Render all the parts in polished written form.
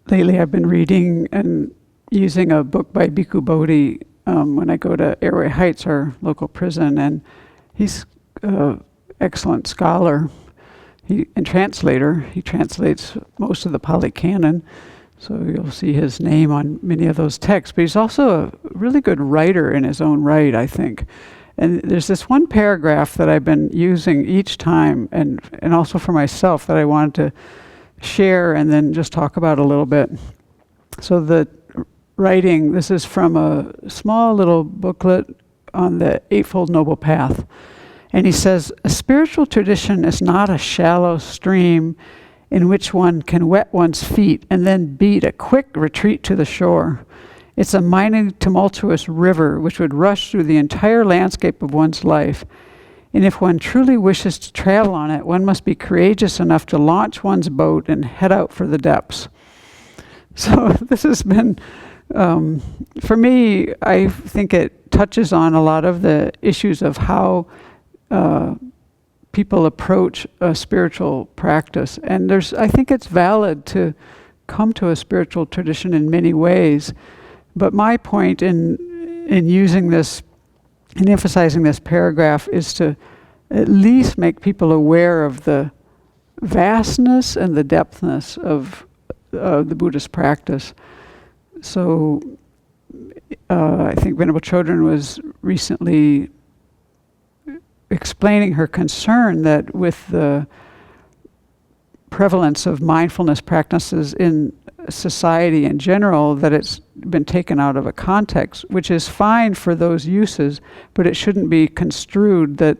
lately I've been reading and using a book by Bhikkhu Bodhi when I go to Airway Heights, our local prison, and he's an excellent scholar and translator. He translates most of the Pali Canon, so you'll see his name on many of those texts. But he's also a really good writer in his own right, I think. And there's this one paragraph that I've been using each time, and also for myself, that I wanted to share and then just talk about a little bit. So the writing, this is from a small little booklet on the Eightfold Noble Path. And he says, a spiritual tradition is not a shallow stream in which one can wet one's feet and then beat a quick retreat to the shore. It's a mighty, tumultuous river which would rush through the entire landscape of one's life. And if one truly wishes to travel on it, one must be courageous enough to launch one's boat and head out for the depths. So this has been, for me, I think it touches on a lot of the issues of how people approach a spiritual practice. And I think it's valid to come to a spiritual tradition in many ways. But my point in using this and emphasizing this paragraph is to at least make people aware of the vastness and the depthness of the Buddhist practice. So I think Venerable Chodron was recently explaining her concern that with the prevalence of mindfulness practices in society in general, that it's been taken out of a context, which is fine for those uses, but it shouldn't be construed that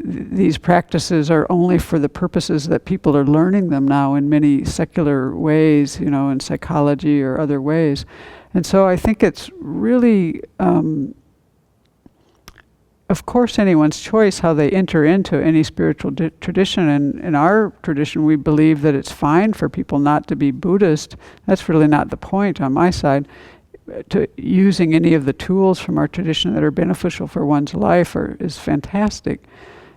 these practices are only for the purposes that people are learning them now in many secular ways, in psychology or other ways. And so I think it's really, of course, anyone's choice how they enter into any spiritual tradition. And in our tradition, we believe that it's fine for people not to be Buddhist. That's really not the point on my side. To using any of the tools from our tradition that are beneficial for one's life is fantastic.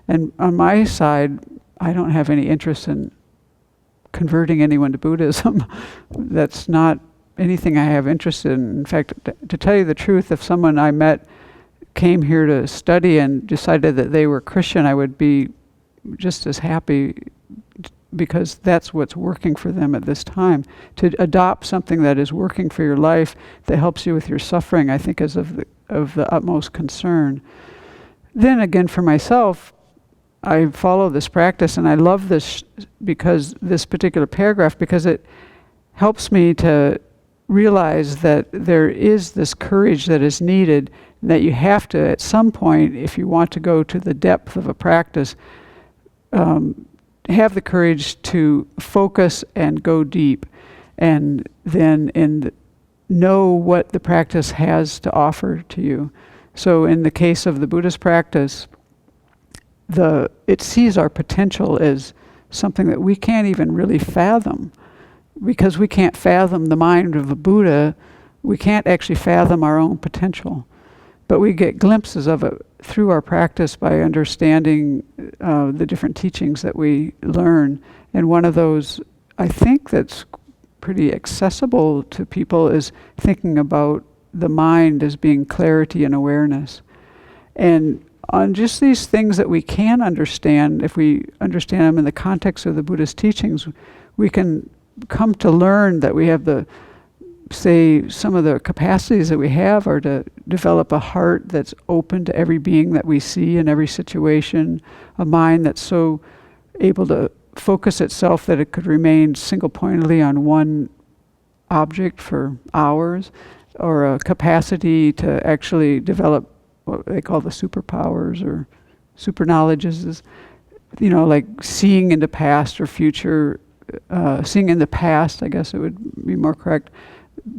And on my side, I don't have any interest in converting anyone to Buddhism. That's not anything I have interest in. In fact, to tell you the truth, if someone I met came here to study and decided that they were Christian, I would be just as happy, because that's what's working for them at this time. To adopt something that is working for your life, that helps you with your suffering, I think is of the utmost concern. Then again, for myself, I follow this practice, and I love this this particular paragraph, because it helps me to realize that there is this courage that is needed, that you have to, at some point, if you want to go to the depth of a practice, have the courage to focus and go deep, and then know what the practice has to offer to you. So in the case of the Buddhist practice, it sees our potential as something that we can't even really fathom. Because we can't fathom the mind of a Buddha, we can't actually fathom our own potential. But we get glimpses of it through our practice by understanding the different teachings that we learn. And one of those, I think, that's pretty accessible to people is thinking about the mind as being clarity and awareness. And on just these things that we can understand, if we understand them in the context of the Buddhist teachings, we can come to learn that we have some of the capacities that we have are to develop a heart that's open to every being that we see in every situation, a mind that's so able to focus itself that it could remain single-pointedly on one object for hours, or a capacity to actually develop what they call the superpowers or super knowledges, like seeing into past or future, seeing in the past, I guess it would be more correct,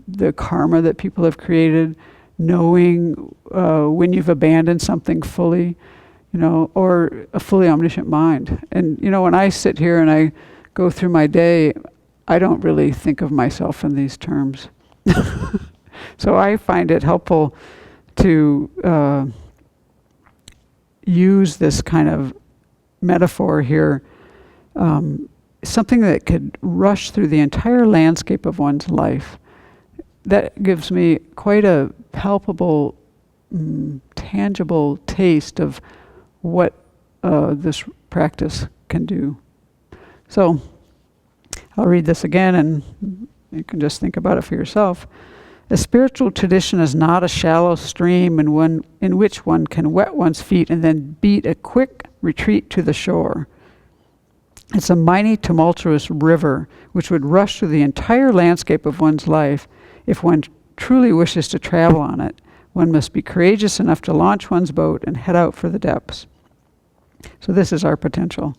the karma that people have created, knowing when you've abandoned something fully, or a fully omniscient mind. And, when I sit here and I go through my day, I don't really think of myself in these terms. So I find it helpful to use this kind of metaphor here something that could rush through the entire landscape of one's life. That gives me quite a palpable, tangible taste of what this practice can do. So I'll read this again and you can just think about it for yourself. A spiritual tradition is not a shallow stream in which one can wet one's feet and then beat a quick retreat to the shore. It's a mighty, tumultuous river which would rush through the entire landscape of one's life. If one truly wishes to travel on it, one must be courageous enough to launch one's boat and head out for the depths. So this is our potential.